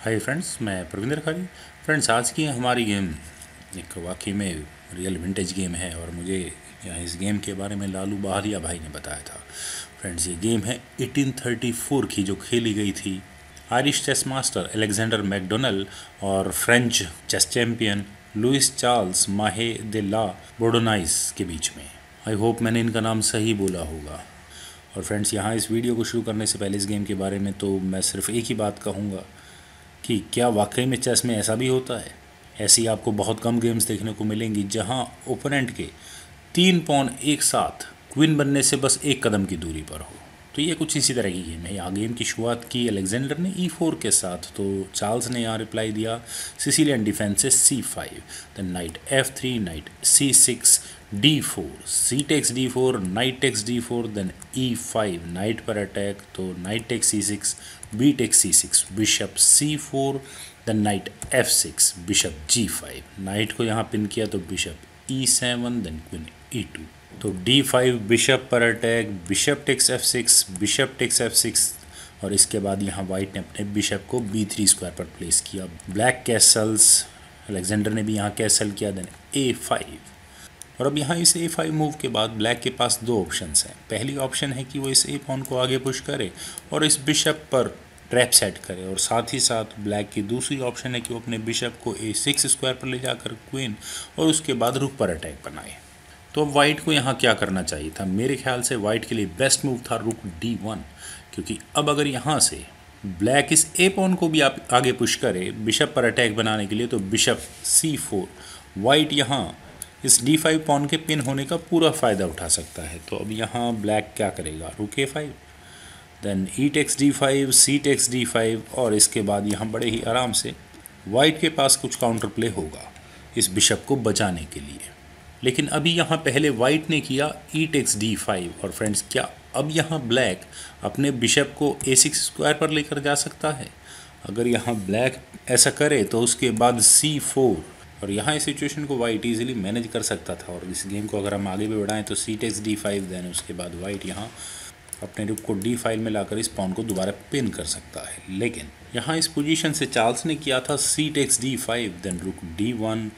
Hi friends, मैं प्रविंदर खारी। Friends, आज की हमारी गेम एक वाकई में रियल विंटेज गेम है और मुझे यहाँ इस गेम के बारे में लालू बहारिया भाई ने बताया था। फ्रेंड्स, ये गेम है 1834 की, जो खेली गई थी Irish chess master Alexander McDonnell और French chess champion Louis Charles Mahe de ला बोर्डोनाइस के बीच में। आई होप मैंने इनका नाम सही बोला होगा। और फ्रेंड्स, यहाँ इस वीडियो को शुरू करने से पहले इस गेम के बारे में तो मैं सिर्फ एक ही बात कहूँगा कि क्या वाकई में चेस में ऐसा भी होता है। ऐसी आपको बहुत कम गेम्स देखने को मिलेंगी जहां ओपोनेंट के 3 पॉन एक साथ क्वीन बनने से बस एक कदम की दूरी पर हो। तो ये कुछ इसी तरह की गेम है। यहाँ गेम की शुरुआत की अलेक्जेंडर ने E4 के साथ, तो चार्ल्स ने यहाँ रिप्लाई दिया सिसिलियन डिफेंस से C5, then knight F3, knight C6, D4, C takes D4, knight takes D4, then E5, knight पर अटैक, तो knight takes C6, B takes C6, bishop C4, then knight F6, bishop G5, knight को यहाँ pin किया तो bishop E7, then queen E2, तो D5 bishop पर attack, bishop takes F6, bishop takes F6, और इसके बाद यहाँ वाइट ने अपने बिशप को B3 स्क्वायर पर प्लेस किया। ब्लैक कैसल्स, अलेक्जेंडर ने भी यहाँ कैसल किया, देन A5। और अब यहाँ इस A5 मूव के बाद ब्लैक के पास दो ऑप्शंस हैं। पहली ऑप्शन है कि वो इस A पॉन को आगे पुश करे और इस बिशप पर ट्रैप सेट करे, और साथ ही साथ ब्लैक की दूसरी ऑप्शन है कि वो अपने बिशप को A6 स्क्वायर पर ले जाकर क्वीन और उसके बाद रुक पर अटैक बनाए। तो अब वाइट को यहाँ क्या करना चाहिए था? मेरे ख्याल से वाइट के लिए बेस्ट मूव था रुक D1, क्योंकि अब अगर यहाँ से ब्लैक इस A पॉन को भी आप आगे पुश करे बिशप पर अटैक बनाने के लिए, तो बिशप C4, वाइट यहाँ इस D5 पॉन के पिन होने का पूरा फ़ायदा उठा सकता है। तो अब यहाँ ब्लैक क्या करेगा? Rook A5, then E takes D5, C takes D5, और इसके बाद यहाँ बड़े ही आराम से वाइट के पास कुछ काउंटर प्ले होगा इस बिशप को बचाने के लिए। लेकिन अभी यहाँ पहले वाइट ने किया E टेक्स D5, और फ्रेंड्स, क्या अब यहाँ ब्लैक अपने बिशप को A6 स्क्वायर पर लेकर जा सकता है? अगर यहाँ ब्लैक ऐसा करे तो उसके बाद C4, और यहाँ इस सिचुएशन को वाइट इजीली मैनेज कर सकता था। और इस गेम को अगर हम आगे भी बढ़ाएं तो C टेक्स D5, देन उसके बाद वाइट यहाँ अपने रुक को D5 में लाकर इस पॉन को दोबारा पिन कर सकता है। लेकिन यहाँ इस पोजीशन से चार्ल्स ने किया था C टेक्स D5, देन रुक D1,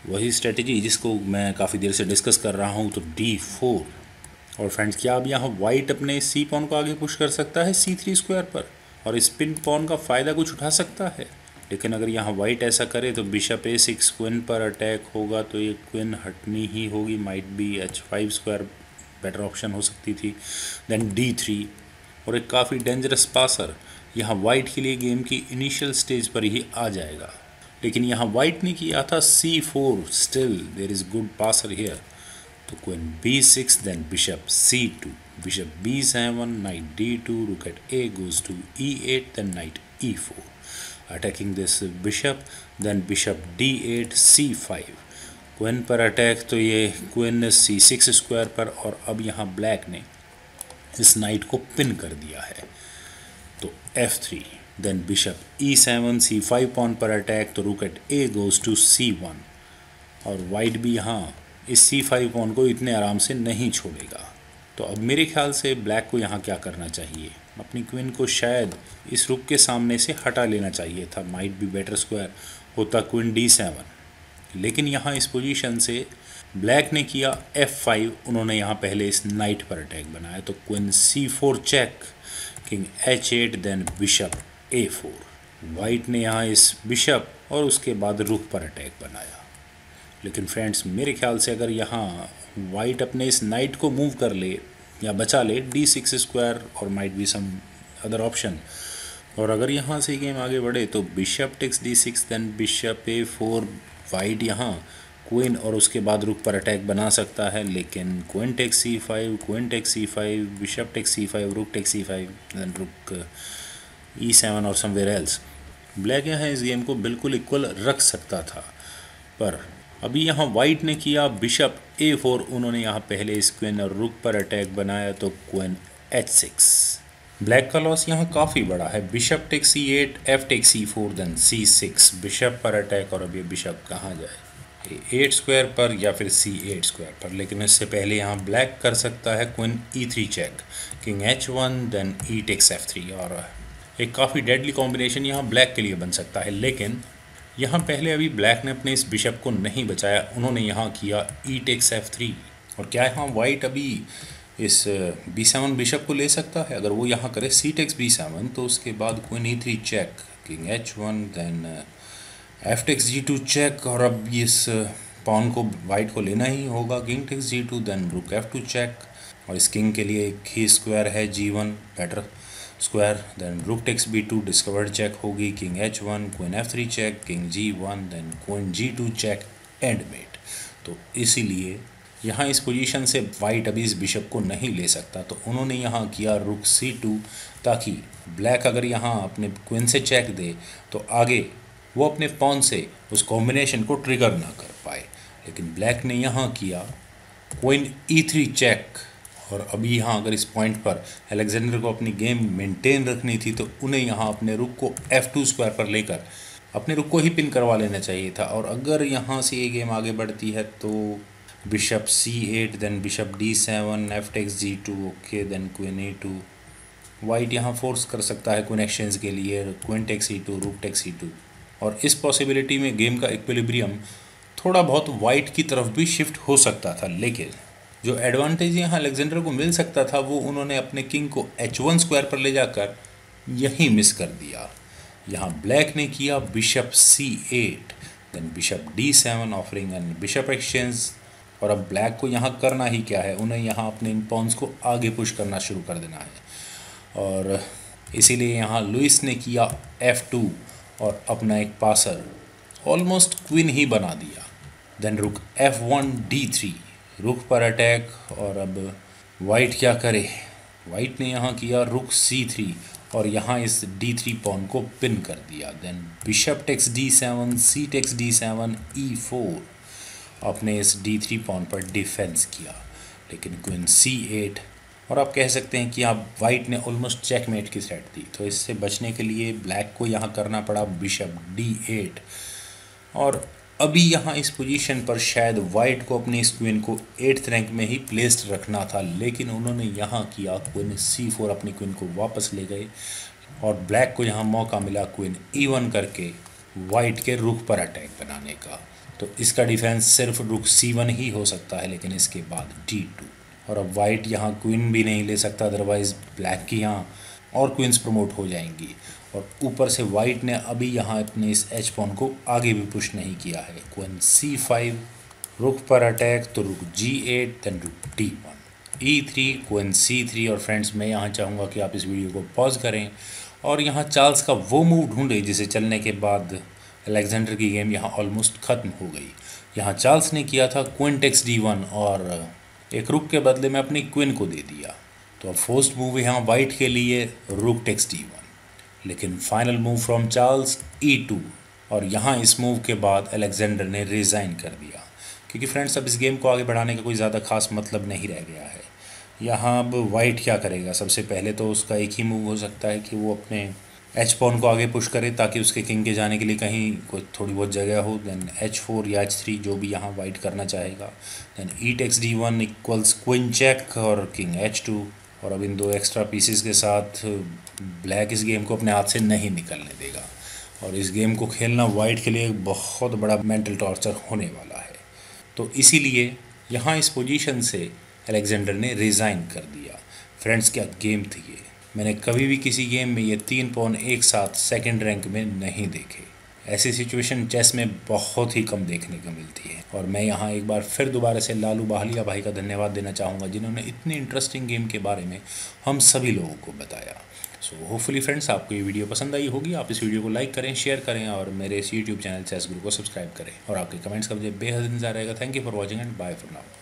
वही स्ट्रेटजी जिसको मैं काफ़ी देर से डिस्कस कर रहा हूँ, तो D4। और फ्रेंड्स, क्या अब यहाँ वाइट अपने C पॉन को आगे पुश कर सकता है C3 स्क्वायर पर और इस पिन पॉन का फ़ायदा कुछ उठा सकता है? लेकिन अगर यहाँ वाइट ऐसा करे तो बिशप A6 क्वीन पर अटैक होगा, तो ये क्वीन हटनी ही होगी। Might be H5 square better option हो सकती थी, देन D3, और एक काफ़ी डेंजरस पासर यहाँ वाइट के लिए गेम की इनिशियल स्टेज पर ही आ जाएगा। लेकिन यहाँ वाइट ने किया था C4, still there is good passer here, तो queen B6, then bishop C2, bishop B7, knight D2, rook at A goes to E8, then knight E4, attacking this bishop, then bishop D8, C5, queen पर attack, तो ये queen C6 square पर, और अब यहाँ black ने इस night को पिन कर दिया है, तो F3, then bishop E7, C5 pawn पर अटैक, तो rook at A goes to C1, और वाइट भी यहाँ इस C5 पॉन को इतने आराम से नहीं छोड़ेगा। तो अब मेरे ख्याल से ब्लैक को यहाँ क्या करना चाहिए? अपनी क्वीन को शायद इस रुक के सामने से हटा लेना चाहिए था। माइट भी बेटर स्क्वायर होता क्वीन D7, लेकिन यहाँ इस पोजीशन से ब्लैक ने किया F5, उन्होंने यहाँ पहले इस नाइट पर अटैक बनाया, तो queen C4 check, king H8, then bishop A4, white ने यहाँ इस बिशप और उसके बाद रुक पर अटैक बनाया। लेकिन फ्रेंड्स, मेरे ख्याल से अगर यहाँ वाइट अपने इस नाइट को मूव कर ले या बचा ले D6 स्क्वायर, और might be some other option, और अगर यहाँ से गेम आगे बढ़े तो bishop takes D6, then bishop A4, white यहाँ क्वीन और उसके बाद रुक पर अटैक बना सकता है, लेकिन queen takes C5, queen takes C5, bishop takes C5, rook takes C5, then रुक E7 और समवेयर एल्स। ब्लैक यहाँ इस गेम को बिल्कुल इक्वल रख सकता था, पर अभी यहाँ वाइट ने किया बिशप A4, उन्होंने यहाँ पहले इस क्वीन और रुक पर अटैक बनाया, तो क्वीन H6। ब्लैक का लॉस यहाँ काफ़ी बड़ा है। Bishop takes C8, F takes C4, then C6, bishop पर अटैक, और अब ये बिशप कहाँ जाए? A8 स्क्वायर पर या फिर C8 स्क्वायर पर। लेकिन इससे पहले यहाँ ब्लैक कर सकता है queen E3 check, king H1, then E takes F3, और एक काफ़ी डेडली कॉम्बिनेशन यहाँ ब्लैक के लिए बन सकता है, लेकिन यहाँ पहले अभी ब्लैक ने अपने इस बिशप को नहीं बचाया, उन्होंने यहाँ किया ई टेक्स F3। और क्या यहाँ वाइट अभी इस B7 बिशप को ले सकता है? अगर वो यहाँ करे सी टेक्स B7 तो उसके बाद queen E3 check, king H1, then F takes G2 check, और अब इस पॉन को वाइट को लेना ही होगा, किंग टेक्स G2, देन रुक F2 चेक, और इस किंग के लिए एक ही स्क्वायर है G1 better square, then rook takes B2 discovered check होगी, king H1, queen F3 check, king G1, then queen G2 check, and mate. तो इसीलिए यहाँ इस पोजीशन से वाइट अभी इस बिशप को नहीं ले सकता, तो उन्होंने यहाँ किया रुक C2, ताकि ब्लैक अगर यहाँ अपने क्वीन से चेक दे तो आगे वो अपने पॉन से उस कॉम्बिनेशन को ट्रिगर ना कर पाए। लेकिन ब्लैक ने यहाँ किया क्वीन E3 चेक, और अभी यहाँ अगर इस पॉइंट पर अलेक्जेंडर को अपनी गेम मेंटेन रखनी थी तो उन्हें यहाँ अपने रुक को F2 स्क्वायर पर लेकर अपने रुक को ही पिन करवा लेना चाहिए था। और अगर यहाँ से ये गेम आगे बढ़ती है तो bishop C8, then bishop D7, F takes G2, okay, then queen A2, white यहाँ फोर्स कर सकता है क्वीन एक्सचेंज के लिए, queen takes E2, rook takes E2, और इस पॉसिबिलिटी में गेम का इक्विलिब्रियम थोड़ा बहुत वाइट की तरफ भी शिफ्ट हो सकता था। लेकिन जो एडवांटेज यहाँ अलेक्जेंडर को मिल सकता था वो उन्होंने अपने किंग को H1 स्क्वायर पर ले जाकर यहीं मिस कर दिया। यहाँ ब्लैक ने किया bishop C8, then bishop D7 offering and bishop exchange, और अब ब्लैक को यहाँ करना ही क्या है, उन्हें यहाँ अपने इन पॉन्स को आगे पुश करना शुरू कर देना है। और इसीलिए यहाँ लुइस ने किया F2 और अपना एक पासर ऑलमोस्ट क्वीन ही बना दिया। देन रुक F1 D3, रुक पर अटैक, और अब वाइट क्या करे, वाइट ने यहाँ किया रुक C3 और यहाँ इस D3 पॉन को पिन कर दिया। देन बिशप टेक्स D7, सी टेक्स D7, E4, अपने इस D3 पॉन पर डिफेंस किया, लेकिन क्वीन C8, और आप कह सकते हैं कि आप वाइट ने ऑलमोस्ट चेकमेट की सेट दी। तो इससे बचने के लिए ब्लैक को यहाँ करना पड़ा बिशप D8, और अभी यहाँ इस पोजीशन पर शायद वाइट को अपनी इस क्वीन को 8th रैंक में ही प्लेस्ड रखना था, लेकिन उन्होंने यहाँ किया क्वीन C4, अपनी क्वीन को वापस ले गए, और ब्लैक को यहाँ मौका मिला क्वीन E1 करके वाइट के रुख पर अटैक बनाने का। तो इसका डिफेंस सिर्फ रुक C1 ही हो सकता है, लेकिन इसके बाद D2, और अब वाइट यहाँ क्वीन भी नहीं ले सकता, अदरवाइज ब्लैक की यहाँ और क्वींस प्रमोट हो जाएंगी। और ऊपर से वाइट ने अभी यहाँ अपने इस H पॉन को आगे भी पुश नहीं किया है। क्वीन C5, रुक पर अटैक, तो रुक G8, देन रुक D1, E3, क्वीन C3। और फ्रेंड्स, मैं यहाँ चाहूँगा कि आप इस वीडियो को पॉज करें और यहाँ चार्ल्स का वो मूव ढूंढे जिसे चलने के बाद अलेक्जेंडर की गेम यहाँ ऑलमोस्ट ख़त्म हो गई। यहाँ चार्ल्स ने किया था क्वीन टेक्स D1 और एक रुक के बदले में अपनी क्वीन को दे दिया। तो अब फर्स्ट मूव यहाँ वाइट के लिए रुक टेक्स D1, लेकिन final move from Charles E2, और यहाँ इस मूव के बाद अलेक्जेंडर ने रिज़ाइन कर दिया, क्योंकि फ्रेंड्स अब इस गेम को आगे बढ़ाने का कोई ज़्यादा खास मतलब नहीं रह गया है। यहाँ अब वाइट क्या करेगा, सबसे पहले तो उसका एक ही मूव हो सकता है कि वो अपने H पॉन को आगे पुश करे ताकि उसके किंग के जाने के लिए कहीं कोई थोड़ी बहुत जगह हो। देन H4 या H3 जो भी यहाँ वाइट करना चाहेगा। Then E takes D1 equals queen check और किंग H2, और अब इन दो एक्स्ट्रा पीसेस के साथ ब्लैक इस गेम को अपने हाथ से नहीं निकलने देगा, और इस गेम को खेलना वाइट के लिए एक बहुत बड़ा मेंटल टॉर्चर होने वाला है। तो इसीलिए यहाँ इस पोजीशन से अलेक्जेंडर ने रिज़ाइन कर दिया। फ्रेंड्स, क्या गेम थी ये, मैंने कभी भी किसी गेम में ये 3 पॉन एक साथ सेकंड रैंक में नहीं देखे। ऐसी सिचुएशन चेस में बहुत ही कम देखने को मिलती है। और मैं यहाँ एक बार फिर दोबारा से लालू बाहलिया भाई का धन्यवाद देना चाहूँगा, जिन्होंने इतनी इंटरेस्टिंग गेम के बारे में हम सभी लोगों को बताया। सो होपफुली फ्रेंड्स, आपको ये वीडियो पसंद आई होगी। आप इस वीडियो को लाइक करें, शेयर करें, और मेरे इस यूट्यूब चैनल चेस गुरु को सब्सक्राइब करें, और आपके कमेंट्स का मुझे बेहद इंतजार रहेगा। Thank you for watching and bye for now.